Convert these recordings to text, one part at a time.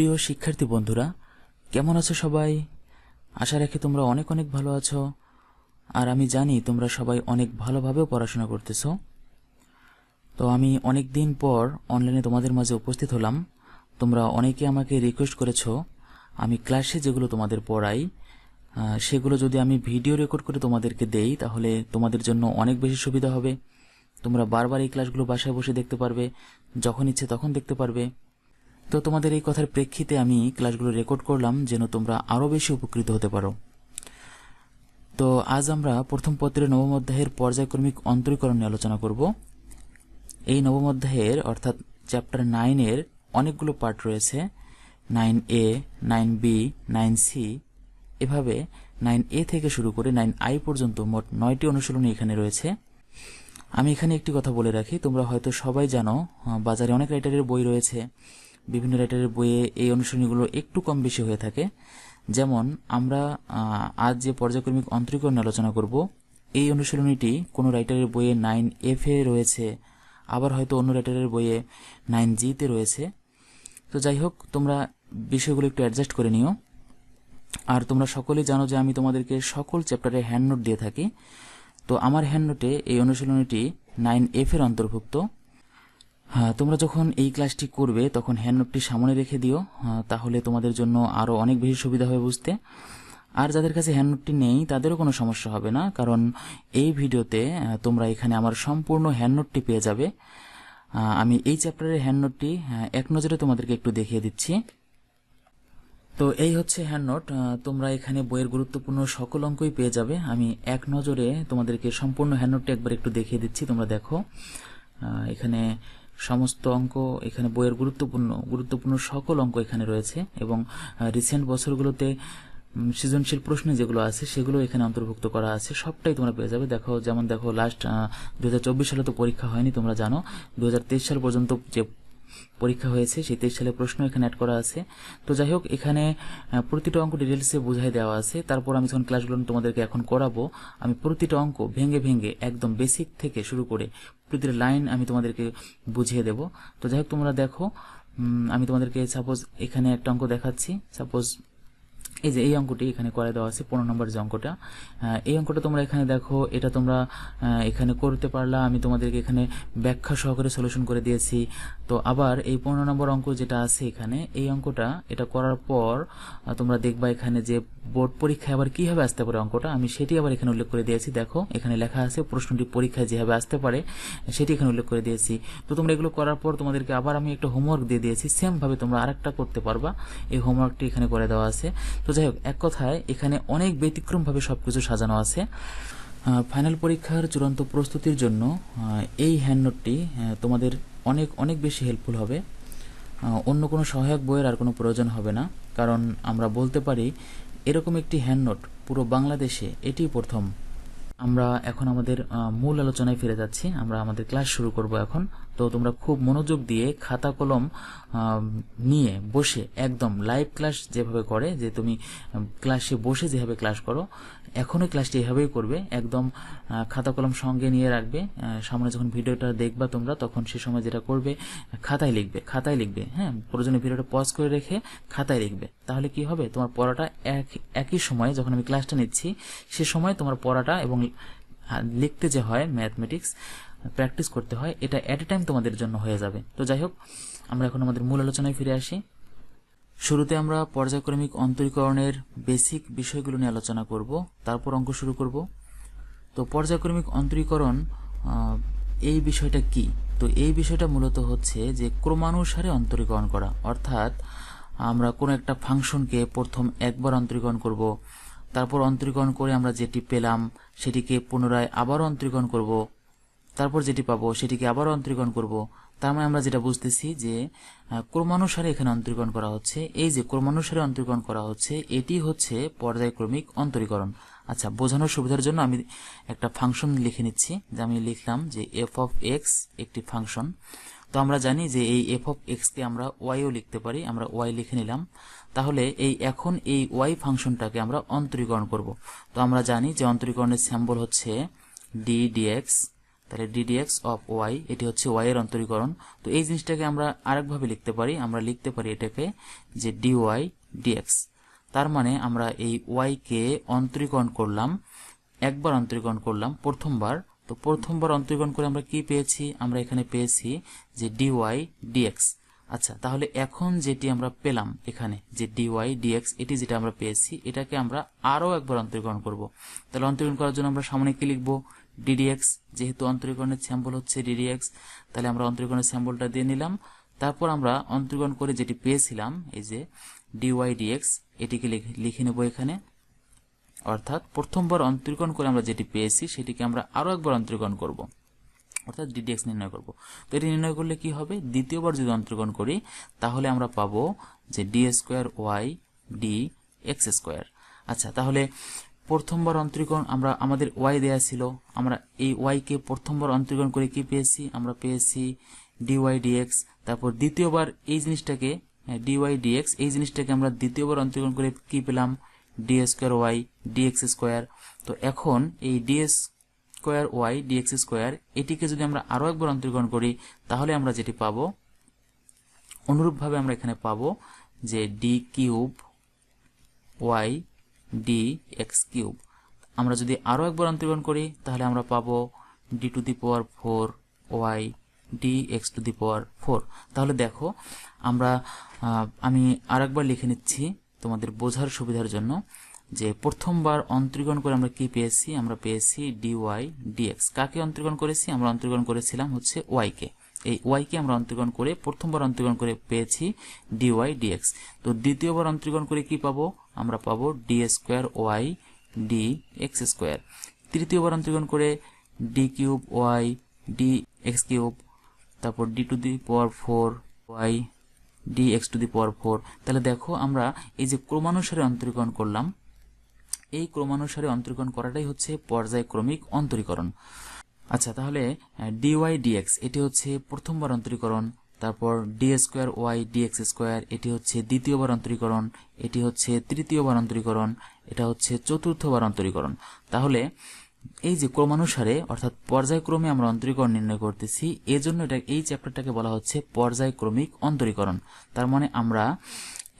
প্রিয় শিক্ষার্থী বন্ধুরা, কেমন আছো সবাই? আশা রাখি তোমরা অনেক অনেক ভালো আছো। আর আমি জানি তোমরা সবাই অনেক ভালোভাবেও পড়াশোনা করতেছো। তো আমি অনেক দিন পর অনলাইনে তোমাদের মাঝে উপস্থিত হলাম। তোমরা অনেকে আমাকে রিকোয়েস্ট করেছো আমি ক্লাসে যেগুলো তোমাদের পড়াই সেগুলো যদি আমি ভিডিও রেকর্ড করে তোমাদেরকে দেই তাহলে তোমাদের জন্য অনেক বেশি সুবিধা হবে। তোমরা বারবার এই ক্লাসগুলো বাসায় বসে দেখতে পারবে, যখন ইচ্ছে তখন দেখতে পারবে। তো তোমাদের এই কথার প্রেক্ষিতে আমি ক্লাসগুলো রেকর্ড করলাম যেন তোমরা আরও বেশি উপকৃত হতে পারো। তো আজ আমরা প্রথম পত্রের নবম অধ্যায়ের পর্যায়ক্রমিক অন্তরীকরণ নিয়ে আলোচনা করব। এই নবম অধ্যায়ের অর্থাৎ চ্যাপ্টার 9-এর অনেকগুলো পার্ট রয়েছে। 9A, 9B, 9C, এভাবে 9A থেকে শুরু করে 9I পর্যন্ত মোট 9টি অনুশীলনী এখানে রয়েছে। আমি এখানে একটি কথা বলে রাখি, তোমরা হয়তো সবাই জানো বাজারে অনেক রাইটারের বই রয়েছে। বিভিন্ন রাইটারের বইয়ে এই অনুশীলনীগুলো একটু কম বেশি হয়ে থাকে। যেমন আমরা আজ যে পর্যায়ক্রমিক অন্তরীকরণ আলোচনা করব, এই অনুশীলনীটি কোনো রাইটারের বইয়ে 9F-এ রয়েছে, আবার হয়তো অন্য রাইটারের বইয়ে 9G-তে রয়েছে। তো যাই হোক, তোমরা বিষয়গুলো একটু অ্যাডজাস্ট করে নিও। আর তোমরা সকলেই জানো যে আমি তোমাদেরকে সকল চ্যাপ্টারে হ্যান্ড নোট দিয়ে থাকি। তো আমার হ্যান্ড নোটে এই অনুশীলনীটি 9F-এর অন্তর্ভুক্ত। তোমরা যখন এই ক্লাসটি করবে তখন হ্যান্ড নোটটি সামনে রেখে দিও, তাহলে তোমাদের জন্য আরও অনেক বেশি সুবিধা হবে বুঝতে। আর যাদের কাছে হ্যান্ড নোটটি নেই তাদেরও কোনো সমস্যা হবে না, কারণ এই ভিডিওতে তোমরা এখানে আমার সম্পূর্ণ হ্যান্ড নোটটি পেয়ে যাবে। আমি এই চ্যাপ্টারের হ্যান্ড নোটটি এক নজরে তোমাদেরকে একটু দেখিয়ে দিচ্ছি। তো এই হচ্ছে হ্যান্ড নোট। তোমরা এখানে বইয়ের গুরুত্বপূর্ণ সকল অঙ্কই পেয়ে যাবে। আমি এক নজরে তোমাদেরকে সম্পূর্ণ হ্যান্ড নোটটি একবার একটু দেখিয়ে দিচ্ছি, তোমরা দেখো। এখানে সমস্ত অঙ্ক, এখানে বইয়ের গুরুত্বপূর্ণ সকল অঙ্ক এখানে রয়েছে, এবং রিসেন্ট বছরগুলোতে সৃজনশীল প্রশ্ন যেগুলো আছে সেগুলো এখানে অন্তর্ভুক্ত করা আছে। সবটাই তোমরা পেয়ে যাবে। দেখো, যেমন দেখো, লাস্ট 2024 সালে তো পরীক্ষা হয়নি, তোমরা জানো। 2023 সাল পর্যন্ত যে পরীক্ষা হয়েছে সেই 23 সালের প্রশ্ন এখানে অ্যাড করা আছে। তো যাই হোক, এখানে প্রতিটা অঙ্ক ডিটেলসে বোঝাই দেওয়া আছে। তারপর আমি যখন ক্লাসগুলো তোমাদেরকে এখন করাবো, আমি প্রতিটা অঙ্ক ভেঙে ভেঙে একদম বেসিক থেকে শুরু করে প্রতিটা লাইন আমি তোমাদেরকে বুঝিয়ে দেব। তো যাই হোক, তোমরা দেখো, আমি তোমাদেরকে সাপোজ এখানে একটা অঙ্ক দেখাচ্ছি। সাপোজ এই যে এই অঙ্কটি এখানে করে দেওয়া আছে, 15 নম্বর যে অঙ্কটা, এই অঙ্কটা তোমরা এখানে দেখো। এটা তোমরা এখানে করতে পারলা, আমি তোমাদেরকে এখানে ব্যাখ্যা সহকারে সলিউশন করে দিয়েছি। তো আবার এই 15 নম্বর অঙ্ক যেটা আছে এখানে, এই অঙ্কটা এটা করার পর তোমরা দেখবা এখানে যে বোর্ড পরীক্ষায় আবার কিভাবে আসতে পারে অঙ্কটা, আমি সেটি আবার এখানে উল্লেখ করে দিয়েছি। দেখো, এখানে লেখা আছে প্রশ্নটি পরীক্ষায় যেভাবে আসতে পারে সেটি এখানে উল্লেখ করে দিয়েছি। তো তোমরা এগুলো করার পর তোমাদেরকে আবার আমি একটা হোমওয়ার্ক দিয়ে দিয়েছি, সেম ভাবে তোমরা আরেকটা করতে পারবা। এই হোমওয়ার্কটি এখানে করে দেওয়া আছে। তো যাই হোক, এক কথায় এখানে অনেক ব্যতিক্রমভাবে সবকিছু সাজানো আছে। ফাইনাল পরীক্ষার চূড়ান্ত প্রস্তুতির জন্য এই হ্যান্ড নোটটি তোমাদের অনেক অনেক বেশি হেল্পফুল হবে। অন্য কোনো সহায়ক বইয়ের আর কোনো প্রয়োজন হবে না, কারণ আমরা বলতে পারি এরকম একটি হ্যান্ড নোট পুরো বাংলাদেশে এটি প্রথম। আমরা এখন আমাদের মূল আলোচনায় ফিরে যাচ্ছি। আমরা আমাদের ক্লাস শুরু করব এখন। তো তোমরা খুব মনোযোগ দিয়ে খাতা কলম নিয়ে বসে একদম লাইভ ক্লাস যেভাবে করে, যে তুমি ক্লাসে বসে যেভাবে ক্লাস করো, এখনই ক্লাসটি এভাবেই করবে। একদম খাতা কলম সঙ্গে নিয়ে রাখবে। সামনে যখন ভিডিওটা দেখবা তোমরা, তখন সে সময় যেটা করবে, খাতায় লিখবে। হ্যাঁ, প্রয়োজনে ভিডিওটা পজ করে রেখে খাতায় লিখবে। তাহলে কি হবে, তোমার পড়াটা একই সময়ে যখন আমি ক্লাসটা নিচ্ছি সে সময় তোমার পড়াটা এবং লিখতে যে হয় ম্যাথমেটিক্স প্র্যাকটিস করতে হয়, এটা এট এ টাইম তোমাদের জন্য হয়ে যাবে। তো যাই হোক, আমরা এখন আমাদের মূল আলোচনায় ফিরে আসি। শুরুতে আমরা পর্যায়ক্রমিক অন্তরীকরণের বেসিক বিষয়গুলো নিয়ে আলোচনা করব, তারপর অঙ্ক শুরু করব। তো পর্যায়ক্রমিক অন্তরীকরণ এই বিষয়টা কি? তো এই বিষয়টা মূলত হচ্ছে যে ক্রমানুসারে অন্তরীকরণ করা, অর্থাৎ আমরা কোনো একটা ফাংশনকে প্রথম একবার অন্তরীকরণ করব, তারপর অন্তরীকরণ করে আমরা যেটি পেলাম সেটিকে পুনরায় আবারও অন্তরীকরণ করব, তারপর যেটি পাবো সেটিকে আবারও অন্তরীকরণ করব। তার মানে আমরা যেটা বুঝতেছি যে ক্রমানুসারে এখানে অন্তরীকরণ করা হচ্ছে। এই যে ক্রমানুসারে অন্তরীকরণ করা হচ্ছে, এটি হচ্ছে পর্যায়ক্রমিক অন্তরীকরণ। আচ্ছা, বোঝানোর সুবিধার জন্য আমি একটা ফাংশন লিখে নিচ্ছি। যে আমি লিখলাম যে এফ অফ এক্স একটি ফাংশন। তো আমরা জানি যে এই এফ অফ এক্স কে আমরা ওয়াইও লিখতে পারি, আমরা ওয়াই লিখে নিলাম। তাহলে এখন এই ওয়াই ফাংশনটাকে আমরা অন্তরীকরণ করব। তো আমরা জানি যে অন্তরীকরণের সিম্বল হচ্ছে ডি ডিএক্স। তাহলে ddx অফ ওয়াই এটি হচ্ছে ওয়াই এর অন্তরীকরণ। তো এই জিনিসটাকে আমরা আরেকভাবে লিখতে পারি, আমরা লিখতে পারি এটাকে যে dy dx। তার মানে আমরা এই ওয়াই কে অন্তরীকরণ করলাম, একবার অন্তরীকরণ করলাম প্রথমবার। তো প্রথমবার অন্তরীকরণ করে আমরা কি পেয়েছি, আমরা এখানে পেয়েছি যে dy dx। আচ্ছা, তাহলে এখন যেটি আমরা পেলাম এখানে যে dy dx, এটি যেটা আমরা পেয়েছি এটাকে আমরা আরো একবার অন্তরীকরণ করব। তাহলে অন্তরীকরণ করার জন্য আমরা সামনে কি লিখব, ddx, যেহেতু অন্তরীকরণের স্যাম্পল হচ্ছে ddx, তাহলে আমরা অন্তরীকরণের স্যাম্পলটা দিয়ে নিলাম। তারপর আমরা অন্তরীকরণ করে যেটি পেয়েছিলাম এই যে dy dx, এটিকে লিখে নেব এখানে। অর্থাৎ প্রথমবার অন্তরীকরণ করে আমরা যেটি পেয়েছি সেটিকে আমরা আরো একবার অন্তরীকরণ করব, অর্থাৎ ddx নির্ণয় করব। তো এটি নির্ণয় করলে কি হবে, দ্বিতীয়বার যদি অন্তরীকরণ করি তাহলে আমরা পাবো যে d square y dx square. আচ্ছা, তাহলে প্রথমবার অন্তরীকরণ আমরা আমাদের ওয়াই দেয়া ছিল, আমরা এই ওয়াই কে প্রথমবার অন্তরীকরণ করে কি পেয়েছি, আমরা পেয়েছি dy dx। তারপর দ্বিতীয়বার এই জিনিসটাকে dy dx, এই জিনিসটাকে আমরা দ্বিতীয়বার অন্তরীকরণ করে কি পেলাম, d square y dx square. তো এখন এই d square y dx square এটিকে যদি আমরা আরো একবার অন্তরীকরণ করি তাহলে আমরা যেটি পাবো, অনুরূপভাবে আমরা এখানে পাবো যে d cube y dx cube. আমরা যদি আরো একবার অন্তরীকরণ করি তাহলে আমরা পাবো d to the power 4 y dx to the power 4। তাহলে দেখো আমরা আমি আরেকবার লিখে নিচ্ছি তোমাদের বোঝার সুবিধার জন্য, যে প্রথমবার অন্তরীকরণ করে আমরা কি পেয়েছি, আমরা পেয়েছি dy dx। কাকে অন্তরীকরণ করেছি, আমরা অন্তরীকরণ করেছিলাম হচ্ছে y কে। এই y কে আমরা অন্তরীকরণ করে প্রথমবার অন্তরীকরণ করে পেয়েছি dy dx। তো দ্বিতীয়বার অন্তরীকরণ করে কি পাবো, আমরা পাবো d square y dx square. তৃতীয়বার অন্তরীকরণ করে d cube y dx cube, তারপর d to the power 4 y dx to the power 4। তাহলে দেখো আমরা এই যে ক্রমানুসারে অন্তরীকরণ করলাম, এই ক্রমানুসারে অন্তরীকরণ করাটাই হচ্ছে পর্যায়ক্রমিক অন্তরীকরণ। আচ্ছা, তাহলে dy dx এটি হচ্ছে প্রথমবার অন্তরীকরণ, তারপর d square y dx square এটি হচ্ছে দ্বিতীয়বার অন্তরীকরণ, এটি হচ্ছে তৃতীয়বার অন্তরীকরণ, এটা হচ্ছে চতুর্থবার অন্তরীকরণ। তাহলে এই যে ক্রমানুসারে অর্থাৎ পর্যায়ক্রমে আমরা অন্তরীকরণ নির্ণয় করতেছি, এজন্য এটা এই চ্যাপ্টারটাকে বলা হচ্ছে পর্যায়ক্রমিক অন্তরীকরণ। তার মানে আমরা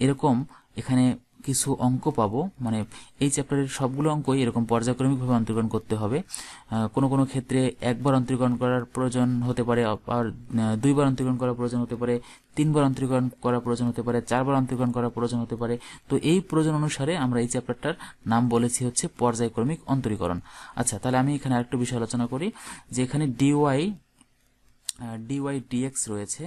এরকম এখানে কিছু অঙ্ক পাবো, মানে এই চ্যাপ্টারের সবগুলো অঙ্কই এরকম পর্যায়ক্রমিকভাবে অন্তরীকরণ করতে হবে। কোনো কোনো ক্ষেত্রে একবার অন্তরীকরণ করার প্রয়োজন হতে পারে, আর দুইবার অন্তরীকরণ করার প্রয়োজন হতে পারে, তিনবার অন্তরীকরণ করার প্রয়োজন হতে পারে, চারবার অন্তরীকরণ করার প্রয়োজন হতে পারে। তো এই প্রয়োজন অনুসারে আমরা এই চ্যাপ্টারটার নাম বলেছি হচ্ছে পর্যায়ক্রমিক অন্তরীকরণ। আচ্ছা, তাহলে আমি এখানে আরেকটু বিষয় আলোচনা করি, যে এখানে dy dx রয়েছে।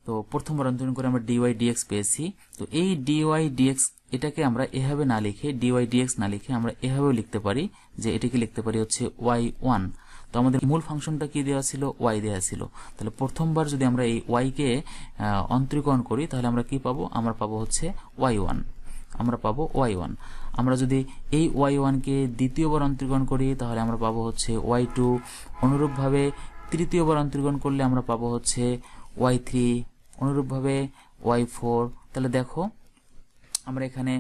তো প্রথমবার অন্তরীকরণ করে আমরা dy dx পেয়েছি। তো এই dy dx এটাকে আমরা এভাবে না লিখে, dy dx না লিখে আমরা এভাবেও লিখতে পারি, যে এটাকে লিখতে পারি হচ্ছে y1। তো আমাদের মূল ফাংশনটা কি দেওয়া ছিল, y দেওয়া ছিল। তাহলে প্রথমবার যদি আমরা এই y কে অন্তরীকরণ করি তাহলে আমরা কি পাবো, আমরা পাবো হচ্ছে y1, আমরা পাবো y1। আমরা যদি এই y1 কে দ্বিতীয়বার অন্তরীকরণ করি তাহলে আমরা পাবো হচ্ছে y2। অনুরূপভাবে তৃতীয়বার অন্তরীকরণ করলে আমরা পাবো হচ্ছে y3, অনুরূপভাবে y4। তাহলে দেখো আমরা এখানে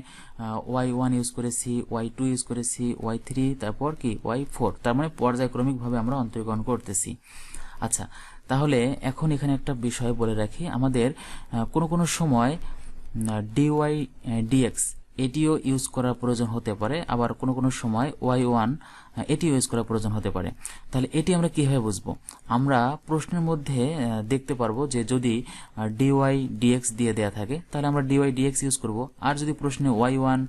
y1 ইউজ করেছি, y2 ইউজ করেছি, y3, তারপর কি y4। তার মানে পর্যায়ক্রমিকভাবে আমরা অন্তরীকরণ করতেছি। আচ্ছা, তাহলে এখন এখানে একটা বিষয় বলে রাখি, আমাদের কোনো কোনো সময় dy dx এটিও ইউজ করার প্রয়োজন হতে পারে, আবার কোনো কোনো সময় y1 এটিও ইউজ করার প্রয়োজন হতে পারে। তাহলে এটি আমরা কিভাবে বুঝবো, আমরা প্রশ্নের মধ্যে দেখতে পারবো যে যদি dy dx দিয়ে দেয়া থাকে তাহলে আমরা dy dx ইউজ করব, আর যদি প্রশ্নে y1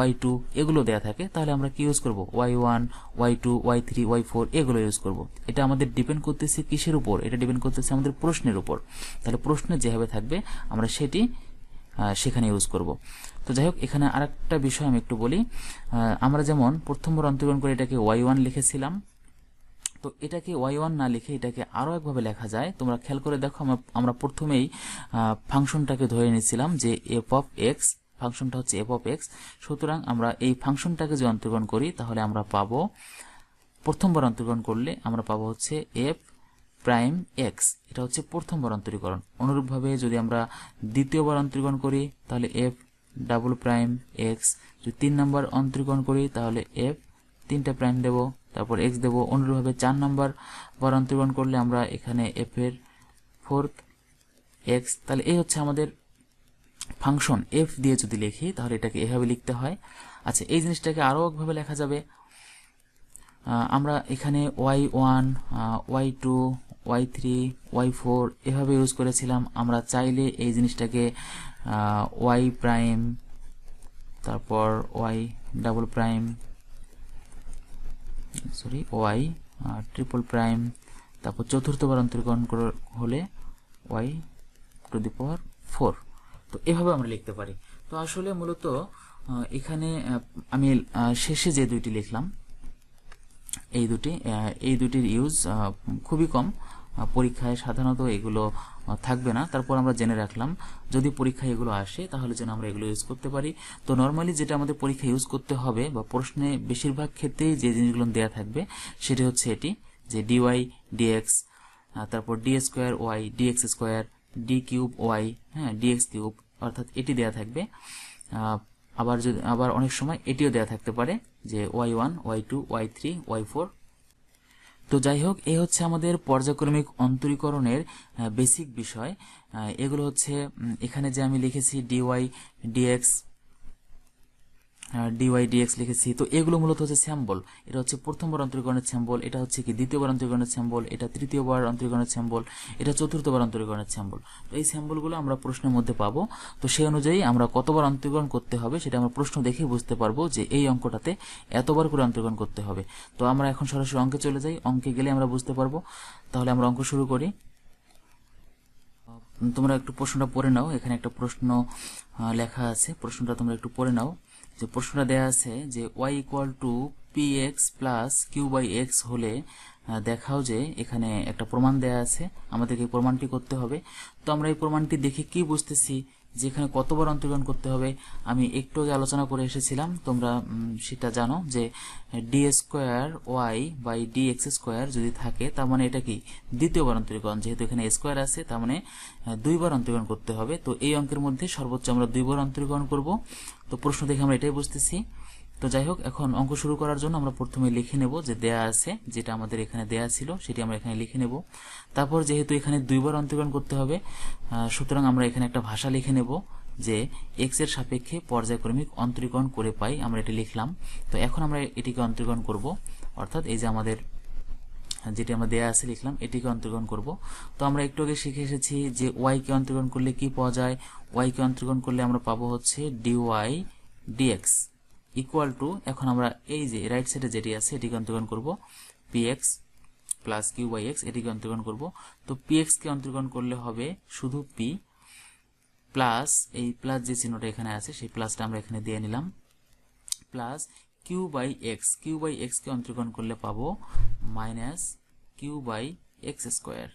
y2 এগুলো দেয়া থাকে তাহলে আমরা কি ইউজ করব, y1 y2 y3 y4 এগুলো ইউজ করব। এটা আমাদের ডিপেন্ড করতেছে কিসের উপর, এটা ডিপেন্ড করতেছে আমাদের প্রশ্নের উপর। তাহলে প্রশ্নে যেভাবে থাকবে আমরা সেটি সেখানে ইউজ করব। তো যাই হোক, এখানে আরেকটা বিষয় আমি একটু বলি, আমরা যেমন প্রথমবার অন্তরীকরণ করে এটাকে y1 লিখেছিলাম, তো এটাকে y1 না লিখে এটাকে আরো একভাবে লেখা যায়। তোমরা খেয়াল করে দেখো, আমরা প্রথমেই ফাংশনটাকে ধরে নিয়েছিলাম যে f of x, ফাংশনটা হচ্ছে f of x। সুতরাং আমরা এই ফাংশনটাকে যদি অন্তরীকরণ করি তাহলে আমরা পাবো, প্রথমবার অন্তরীকরণ করলে আমরা পাবো হচ্ছে f প্রাইম এক্স, এটা হচ্ছে প্রথমবার অন্তরীকরণ। অনুরূপভাবে যদি আমরা দ্বিতীয়বার অন্তরীকরণ করি তাহলে f ডাবল প্রাইম এক্স, যদি 3 নম্বর অন্তরীকরণ করি তাহলে f 3টা প্রাইম দেব, তারপর এক্স দেবো। অনুরূপভাবে 4 নাম্বার বার অন্তর্গ্রহণ করলে আমরা এখানে এফ এর ফোর্থ এক্স, তাহলে এই হচ্ছে আমাদের ফাংশন। এফ দিয়ে যদি লিখি তাহলে এটাকে এভাবে লিখতে হয়। আচ্ছা, এই জিনিসটাকে আরও একভাবে লেখা যাবে। আমরা এখানে y1, y2, y3, y4 এভাবে ইউজ করেছিলাম। আমরা চাইলে এই জিনিসটাকে y প্রাইম, তারপর y double prime, sorry y triple prime, তারপর চতুর্থবার অন্তর্গ্রহণ হলে y টু দি পাওয়ার 4, তো এভাবে আমরা লিখতে পারি। তো আসলে মূলত এখানে আমি শেষে যে দুইটি লিখলাম এই দুটির ইউজ খুবই কম। পরীক্ষায় সাধারণত এগুলো থাকবে না, তারপর আমরা জেনে রাখলাম যদি পরীক্ষায় এগুলো আসে তাহলে যেন আমরা এগুলো ইউজ করতে পারি। তো নর্মালি যেটা আমাদের পরীক্ষায় ইউজ করতে হবে বা প্রশ্নে বেশিরভাগ ক্ষেত্রেই যে জিনিসগুলো দেওয়া থাকবে সেটি হচ্ছে এটি, যে ডিওয়াই ডিএক্স, তারপর d square y dx square, d cube y, হ্যাঁ ডিএক্স কিউব, অর্থাৎ এটি দেওয়া থাকবে। আবার অনেক সময় এটিও দেওয়া থাকতে পারে যে y1, y2, y3, y4। তো যাই হোক, এই হচ্ছে আমাদের পর্যায়ক্রমিক অন্তরীকরণের বেসিক বিষয়। এগুলো হচ্ছে এখানে যে আমি লিখেছি ডিওয়াই ডিএক্স লিখেছি, তো এগুলো মূলত হচ্ছে স্যাম্বল। এটা হচ্ছে প্রথমবার অন্তরীকরণের স্যাম্বল, এটা হচ্ছে কি দ্বিতীয়বার অন্তরীকরণের স্যাম্বল, এটা তৃতীয়বার অন্তরীকরণের স্যাম্বল, এটা চতুর্থবার অন্তরীকরণের স্যাম্বল। তো এই স্যাম্বলগুলো আমরা প্রশ্নের মধ্যে পাবো। তো সেই অনুযায়ী আমরা কতবার অন্তরীকরণ করতে হবে সেটা আমরা প্রশ্ন দেখেই বুঝতে পারবো যে এই অঙ্কটাতে এতবার করে অন্তরীকরণ করতে হবে। তো আমরা এখন সরাসরি অঙ্কে চলে যাই, অঙ্কে গেলে আমরা বুঝতে পারবো। তাহলে আমরা অঙ্ক শুরু করি। তোমরা একটু প্রশ্নটা পড়ে নাও, এখানে একটা প্রশ্ন লেখা আছে, প্রশ্নটা তোমরা একটু পড়ে নাও। যে প্রশ্নটা দেয়া আছে যে y equal to p x plus q by x হলে দেখাও যে, এখানে একটা প্রমাণ দেয়া আছে, আমাদেরকে এই প্রমাণটি করতে হবে। তো আমরা এই প্রমাণটি দেখে কি বুঝতেছি যে এখানে কতবার অন্তর্গ্রহণ করতে হবে। আমি একটু আগে আলোচনা করে এসেছিলাম, তোমরা সেটা জানো যে d square y by d x square যদি থাকে তার মানে এটা কি দ্বিতীয়বার অন্তরীকরণ, যেহেতু এখানে স্কোয়ার আছে তার মানে দুইবার অন্তরীকরণ করতে হবে। তো এই অঙ্কের মধ্যে সর্বোচ্চ আমরা দুইবার অন্তরীকরণ করব। তো প্রশ্ন দেখে আমরা এটাই বুঝতেছি। তো যাই হোক, এখন অঙ্ক শুরু করার জন্য আমরা প্রথমে লিখে নেব যে দেয়া আছে, যেটা আমাদের এখানে দেয়া ছিল সেটি আমরা এখানে লিখে নেব। তারপর যেহেতু এখানে দুইবার অন্তরীকরণ করতে হবে, সুতরাং আমরা এখানে একটা ভাষা লিখে নেব যে এক্স এর সাপেক্ষে পর্যায়ক্রমিক অন্তরীকরণ করে পাই, আমরা এটি লিখলাম। তো এখন আমরা এটিকে অন্তরীকরণ করব, অর্থাৎ এই যে আমাদের যেটি আমরা দেয়া আছে লিখলাম এটিকে অন্তরীকরণ করব। তো আমরা একটু আগে শিখে এসেছি যে ওয়াই কে অন্তরীকরণ করলে কি পাওয়া যায়। ওয়াই কে অন্তরীকরণ করলে আমরা পাবো হচ্ছে ডিওয়াই ডিএক্স ইকুয়াল টু, এখন আমরা এই যে রাইট সাইডে যেটি আছে এটিকে অন্তরীকরণ করব p x plus q by x, এটিকে অন্তরীকরণ করব। তো পি এক্স কে অন্তরীকরণ করলে হবে শুধু পি প্লাস, এই প্লাস যে চিহ্নটা এখানে আছে সেই প্লাসটা আমরা এখানে দিয়ে নিলাম, প্লাস কিউ বাই এক্স কে অন্তরীকরণ করলে পাবো minus q by x square.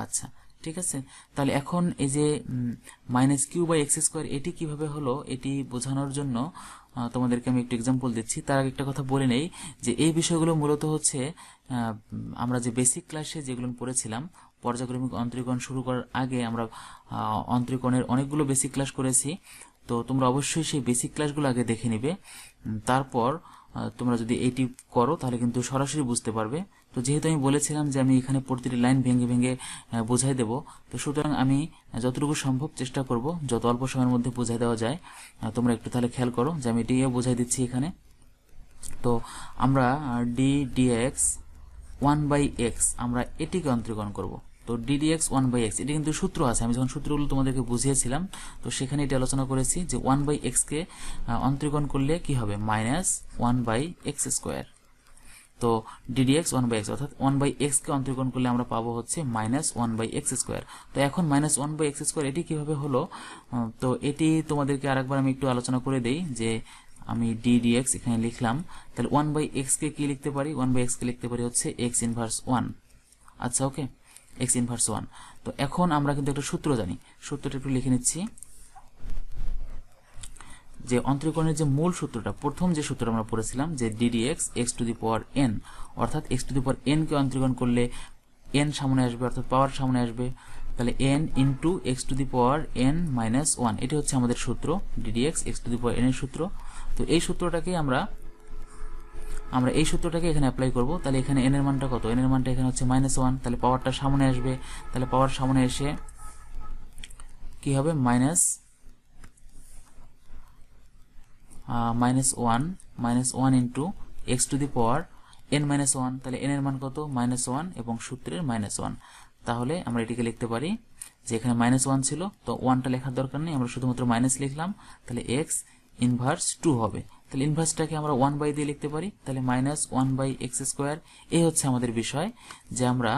আচ্ছা ঠিক আছে, তাহলে এখন এই যে minus q by x square এটি কিভাবে হলো এটি বোঝানোর জন্য তোমাদেরকে আমি একটু এক্সাম্পল দিচ্ছি। তার আগে একটা কথা বলে নেই যে এই বিষয়গুলো মূলত হচ্ছে আমরা যে বেসিক ক্লাসে যেগুলো পড়েছিলাম, পর্যায়ক্রমিক অন্তরীকরণ শুরু করার আগে আমরা অন্তরীকরণের অনেকগুলো বেসিক ক্লাস করেছি। তো তোমরা অবশ্যই সেই বেসিক ক্লাসগুলো আগে দেখে নিবে, তারপর তোমরা যদি এইটি করো তাহলে কিন্তু সরাসরি বুঝতে পারবে। তো যেহেতু আমি বলেছিলাম যে আমি এখানে প্রতিটি লাইন ভেঙে ভেঙে বোঝাই দেব, তো সুতরাং আমি যতটুকু সম্ভব চেষ্টা করব যত অল্প সময়ের মধ্যে বোঝাই দেওয়া যায়। তোমরা একটু তাহলে খেয়াল করো যে আমি এটিও বোঝাই দিচ্ছি এখানে। তো আমরা ডিএক্স 1/x আমরা এটিকে অন্তরীকরণ করব। তো ডিডিএক্স 1/x এটি কিন্তু সূত্র আছে, আমি যখন সূত্রগুলো তোমাদেরকে বুঝিয়েছিলাম তো সেখানে এটি আলোচনা করেছি যে 1/x কে অন্তরীকরণ করলে কি হবে মাইনাস 1/x স্কোয়ার। তো ডিডিএক্স 1/x অর্থাৎ 1/x কে অন্তরীকরণ করলে আমরা পাবো হচ্ছে মাইনাস 1/x স্কোয়ার। তো এখন মাইনাস 1/x স্কোয়ার এটি কিভাবে হলো, তো এটি তোমাদেরকে আরেকবার আমি একটু আলোচনা করে দেই। যে আমি ডিডিএক্স এখানে লিখলাম, তাহলে 1/x কে কি লিখতে পারি, 1/x কে লিখতে পারি হচ্ছে x ইনভার্স 1। আচ্ছা ওকে, x ইনভার্স 1। তো এখন আমরা কিন্তু একটা সূত্র জানি, সূত্রটা একটু লিখে নিচ্ছি। যে অন্তরীকরণের যে মূল সূত্রটা, প্রথম যে সূত্রটা আমরা পড়েছিলাম যে d d x x to the power n, অর্থাৎ এক্স টু দি পাওয়ার এন কে অন্তরীকরণ করলে এন সামনে আসবে, অর্থাৎ পাওয়ার সামনে আসবে, তাহলে n into x to the power n minus 1, এটি হচ্ছে আমাদের সূত্র d d x x to the power n এর সূত্র। তো এই সূত্রটাকে আমরা আমরা এই সূত্রটাকে এখানে অ্যাপ্লাই করব। তাহলে এখানে n এর মানটা কত, n এর মানটা এখানে হচ্ছে -1, তাহলে পাওয়ারটা সামনে আসবে, তাহলে পাওয়ার সামনে এসে কি হবে -1 into x to the power n-1, তাহলে n এর মান কত -1 এবং সূত্রের -1। তাহলে আমরা এটিকে লিখতে পারি যে এখানে -1 ছিল, তো 1টা লেখার দরকার নেই, আমরা শুধুমাত্র মাইনাস লিখলাম, তাহলে x ইনভার্স 2 হবে। তাহলে ইনভার্সটাকে আমরা 1 দিয়ে লিখতে পারি, তাহলে -1/x²। এই হচ্ছে আমাদের বিষয় যে আমরা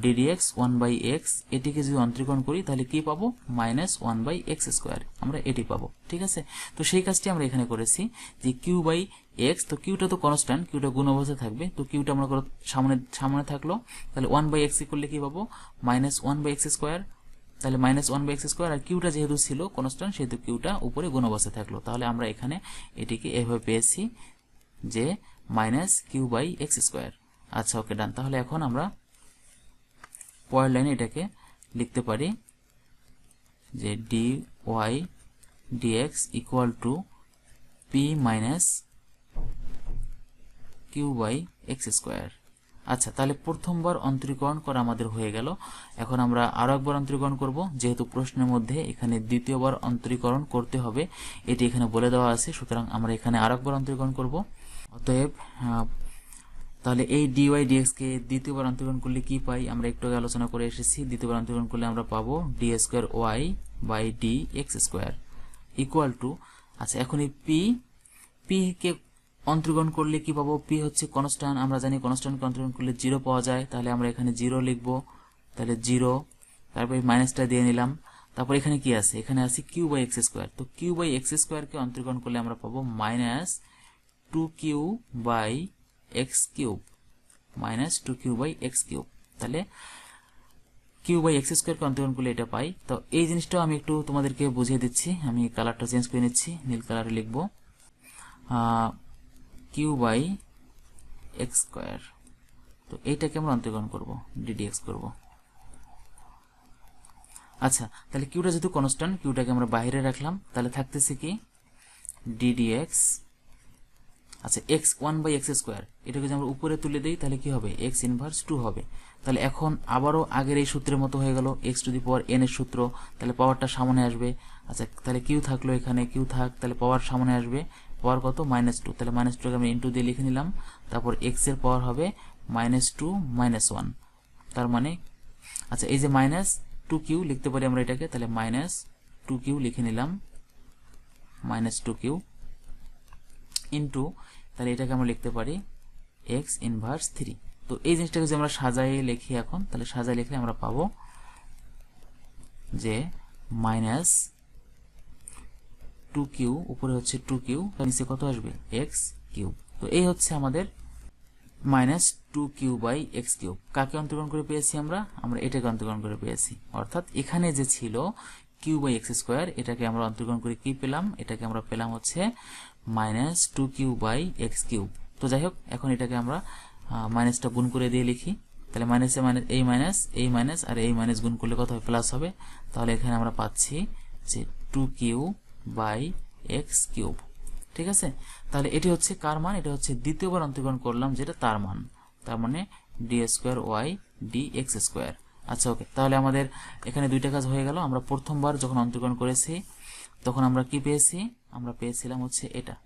ddx 1/x এটিকে যদি অন্তরীকরণ করি তাহলে কি পাবো, -1/x², আমরা এটি পাবো। ঠিক আছে, তো সেই কাজটি আমরা এখানে করেছি যে q/x, তো কিউটা তো কনস্ট্যান্ট, কিউটা গুণ অবস্থায় থাকবে, তো কিউটা আমরা সামনে থাকলো, তাহলে 1/x করলে কি পাবো, -1/x²। তাহলে -1/x², আর কিউটা যেহেতু ছিল কনস্ট্যান্ট সেহেতু কিউটা উপরে গুণ অবস্থায় থাকলো। তাহলে আমরা এখানে এটিকে এভাবে পেয়েছি যে -q/x²। আচ্ছা, ওকে, ডান। তাহলে এখন আমরা পরের লাইনে এটাকে লিখতে পারি যে dy dx equal to p minus q/x²। আচ্ছা, তাহলে প্রথমবার অন্তরীকরণ করা আমাদের হয়ে গেল। এখন আমরা আরো একবার অন্তরীকরণ করব, যেহেতু প্রশ্নের মধ্যে এখানে দ্বিতীয়বার অন্তরীকরণ করতে হবে এটি এখানে বলে দেওয়া আছে, সুতরাং আমরা এখানে আরো একবার অন্তরীকরণ করব। অতএব তাহলে এই dy dx কে দ্বিতীয়বার অন্তরীকরণ করলে কি পাই, আমরা একটু আগে আলোচনা করে এসেছি। দ্বিতীয়বার অন্তরীকরণ করলে আমরা পাবো d²y/dx² ইকুয়াল টু, আচ্ছা এখন এই p কে অন্তরীকরণ করলে কি পাবো, p হচ্ছে কনস্ট্যান্ট, আমরা জানি কনস্ট্যান্টকে অন্তরীকরণ করলে 0 পাওয়া যায়, তাহলে আমরা এখানে 0 লিখব, তাহলে 0, তারপর মাইনাসটা দিয়ে নিলাম, তারপর এখানে কি আছে, এখানে আছে q/x², তো q/x² কে অন্তরীকরণ করলে আমরা পাবো -2q/x³, তাহলে q/x² কে অন্তরীকরণ করলে এটা পাই। তো এই জিনিসটাও আমি একটু তোমাদেরকে বুঝিয়ে দিচ্ছি, আমি কালারটা চেঞ্জ করে নিচ্ছি, নীল কালারে লিখবো q/x², তো এইটাকে আমরা অন্তরীকরণ করব, ddx করব। আচ্ছা, তাহলে কিউটা যেহেতু কনস্ট্যান্ট, কিউটাকে আমরা বাইরে রাখলাম, তাহলে থাকতেছে কি ddx, আচ্ছা x 1/x², এটাকে যদি আমরা উপরে তুলে দেই তাহলে কি হবে, x ইনভার্স 2 হবে। তাহলে এখন আবারও আগের এই সূত্রের মতো হয়ে গেল, x to the power n এর সূত্র, তাহলে পাওয়ারটা সামনে আসবে। আচ্ছা, তাহলে কিউ থাকলো, এখানে কিউ থাক, তাহলে পাওয়ার সামনে আসবে, পাওয়ার কত -2, তাহলে -2কে আমি ইনটু দিয়ে লিখে নিলাম, তারপর x এর পাওয়ার হবে -2 -1, তার মানে আচ্ছা এই যে -2q লিখতে পারি আমরা এটাকে, তাহলে -2q লিখে নিলাম, -2q ইনটু, তাহলে এটাকে আমরা লিখতে পারি x ইনভার্স 3। তো এই জিনিসটাকে যদি আমরা সাজাই লিখি এখন, তাহলে সাজাই লিখলে আমরা পাবো যে -2q, উপরে হচ্ছে 2q, নিচে কত আসবে x³। তো এই হচ্ছে আমাদের -2q/x³। কাকে অন্তরীকরণ করে পেয়েছি আমরা এটাকে অন্তরীকরণ করে পেয়েছি, অর্থাৎ এখানে যে ছিল q/x², এটাকে আমরা অন্তরীকরণ করে কি পেলাম, এটাকে আমরা পেলাম হচ্ছে -2q/x³। তো যাই হোক, এখন এটাকে আমরা মাইনাসটা গুণ করে দিয়ে লিখি, তাহলে মাইনাসে মাইনাস, এই মাইনাস আর এই মাইনাস গুণ করলে কত হবে, প্লাস হবে। তাহলে এখানে আমরা পাচ্ছি যে 2q/x³। ঠিক আছে, তাহলে এটি হচ্ছে কার মান, এটা হচ্ছে দ্বিতীয়বার অন্তরীকরণ করলাম যেটা তার মান, তার মানে d²y/dx²। আচ্ছা, ওকে, তাহলে আমাদের এখানে দুইটা কাজ হয়ে গেল। আমরা প্রথমবার যখন অন্তরীকরণ করেছি তখন আমরা কি পেয়েছি, আমরা পেয়েছিলাম হচ্ছে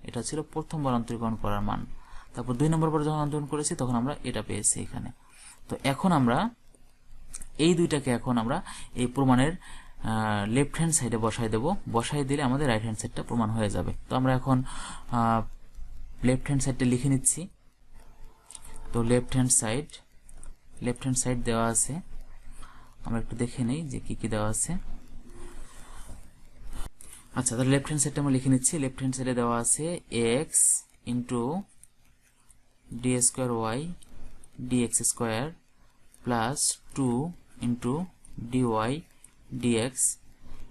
এটা ছিল প্রথমবার অন্তরীকরণ করার মান। তারপর 2 নম্বর বার যখন অন্তরীকরণ করেছি তখন আমরা এটা পেয়েছি এখানে। তো এখন আমরা এই দুইটাকে এখন আমরা এই প্রমাণের লেফট হ্যান্ড সাইডে বসাই দেব, বসাই দিলে আমাদের রাইট হ্যান্ড সাইডটা প্রমাণ হয়ে যাবে। তো আমরা এখন লেফট হ্যান্ড সাইডটা লিখে নিচ্ছি। তো লেফট হ্যান্ড সাইড দেওয়া আছে, আমরা একটু দেখে নেই যে কি কি দেওয়া আছে। আচ্ছা, তাহলে লেফট হ্যান্ড সাইডটা আমরা লিখে নিচ্ছি। লেফট হ্যান্ড সাইডে দেওয়া আছে x into d²y dx² plus 2 into dy dx,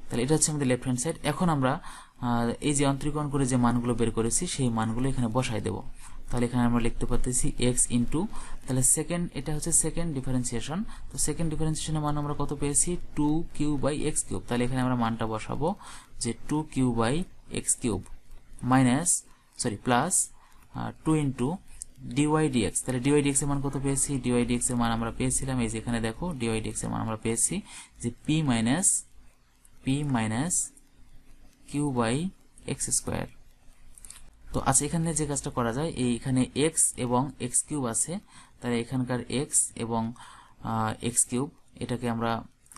তাহলে এটা হচ্ছে আমাদের লেফট হ্যান্ড সাইড। এখন আমরা এই যে অন্তরীকরণ করে যে মানগুলো বের করেছি সেই মানগুলো এখানে বসাই দেব। তাহলে এখানে আমরা লিখতে পারতেছি x ইন্টু, তাহলে এটা হচ্ছে সেকেন্ড ডিফারেন্সিয়েশন। তো সেকেন্ড ডিফারেন্সিয়েশনের মান আমরা কত পেয়েছি, 2q/x³। তাহলে এখানে আমরা মানটা বসাবো যে 2q/x³ plus 2 into dy dx. তাহলে ডিওয়াই ডিএক্স এর মান কত পেয়েছি? ডিওয়াই ডিএক্স এর মান আমরা পেয়েছিলাম, এই যে এখানে দেখো ডিওয়াই ডিএক্স এর মান আমরা পেয়েছি যে p minus q by x square. তো আচ্ছা, এখানে যে কাজটা করা যায়, এইখানে এক্স এবং এক্স কিউব আছে, তাহলে এখানকার এক্স এবং এক্স কিউব এটাকে আমরা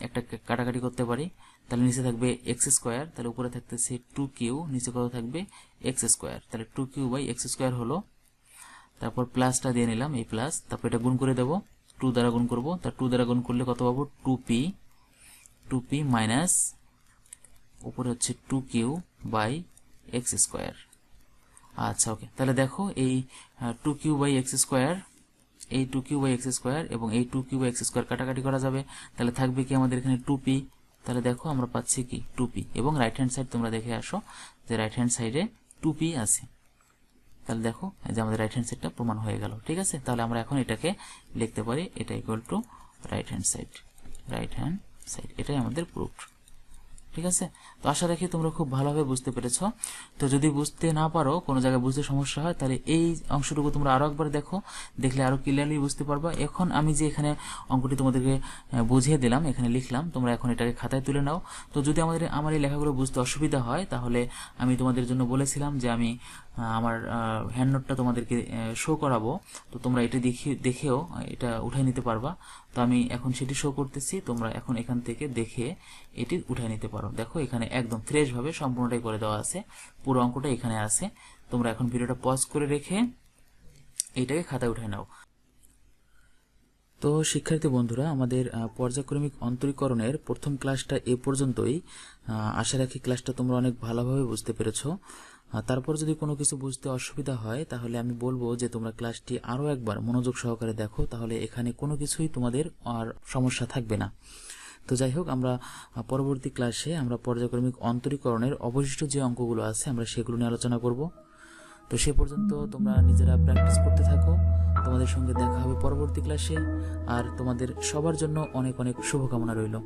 একটা কাটাকাটি করতে পারি। তাহলে নিচে থাকবে এক্স স্কোয়ার, তাহলে উপরে থাকতেছে 2q, নিচে কত থাকবে এক্স স্কোয়ার, তাহলে 2q বাই এক্স স্কোয়ার হলো। তারপর প্লাসটা দিয়ে নিলাম, এই প্লাস, তারপর এটা গুণ করে দেবো, 2 দ্বারা গুণ করবো, তার 2 দ্বারা গুণ করলে কত পাবো? 2p মাইনাস উপরে হচ্ছে 2q বাই এক্স স্কোয়ার। আচ্ছা ওকে, তাহলে দেখো এই 2q বাই এক্স স্কোয়ার, এই 2q বাই এক্স স্কোয়ার এবং এই 2q বাই এক্স স্কোয়ার কাটাকাটি করা যাবে, তাহলে থাকবে কি আমাদের এখানে 2p। তাহলে দেখো আমরা পাচ্ছি কি 2p, এবং রাইট হ্যান্ড সাইড তোমরা দেখে আসো যে রাইট হ্যান্ড সাইডে 2p আছে। তাহলে দেখো যে আমাদের রাইট হ্যান্ড সাইডটা প্রমাণ হয়ে গেল। ঠিক আছে, তাহলে আমরা এখন এটাকে লিখতে পারি, এটা equal to right hand side, এটাই আমাদের প্রুফ। ঠিক আছে, তো আশা রাখি তোমরা খুব ভালোভাবে বুঝতে পেরেছ। তো যদি বুঝতে না পারো, কোনো জায়গায় বুঝতে সমস্যা হয়, তাহলে এই অংশটুকু তোমরা আরো একবার দেখো, দেখলে আরো ক্লিয়ারলি বুঝতে পারবা। এখন আমি যে এখানে অঙ্কটি তোমাদেরকে বুঝিয়ে দিলাম, এখানে লিখলাম, তোমরা এখন এটাকে খাতায় তুলে নাও। তো যদি আমার এই লেখাগুলো বুঝতে অসুবিধা হয়, তাহলে আমি তোমাদের জন্য বলেছিলাম যে আমি আমার হ্যান্ড নোটটা তোমাদেরকে শো করাবো, তো তোমরা এটা দেখেও এটা উঠাই নিতে পারবা। তো আমি এখন সেটি শো করতেছি, তোমরা এখন এখান থেকে দেখে এটি উঠাই নিতে পারো। দেখো এখানে একদম ফ্রেশ ভাবে সম্পূর্ণটাই করে দেওয়া আছে, পুরো অঙ্কটা এখানে আছে। তোমরা এখন ভিডিওটা পজ করে রেখে এইটাকে খাতায় উঠাই নাও। তো শিক্ষার্থী বন্ধুরা, আমাদের পর্যায়ক্রমিক অন্তরীকরণের প্রথম ক্লাসটা এ পর্যন্তই। আশা রাখি ক্লাসটা তোমরা অনেক ভালোভাবে বুঝতে পেরেছো। তারপর যদি কোনো কিছু বুঝতে অসুবিধা হয়, তাহলে আমি বলবো যে তোমরা ক্লাসটি আরো একবার মনোযোগ সহকারে দেখো, তাহলে এখানে কোনো কিছুই তোমাদের আর সমস্যা থাকবে না। তো যাই হোক, আমরা পরবর্তী ক্লাসে আমরা পর্যায়ক্রমিক অন্তরীকরণের অবশিষ্ট যে অঙ্কগুলো আছে আমরা সেগুলো নিয়ে আলোচনা করব। তো সে পর্যন্ত তোমরা নিজেরা প্র্যাকটিস করতে থাকো। তোমাদের সঙ্গে দেখা হবে পরবর্তী ক্লাসে, আর তোমাদের সবার জন্য অনেক অনেক শুভকামনা রইল।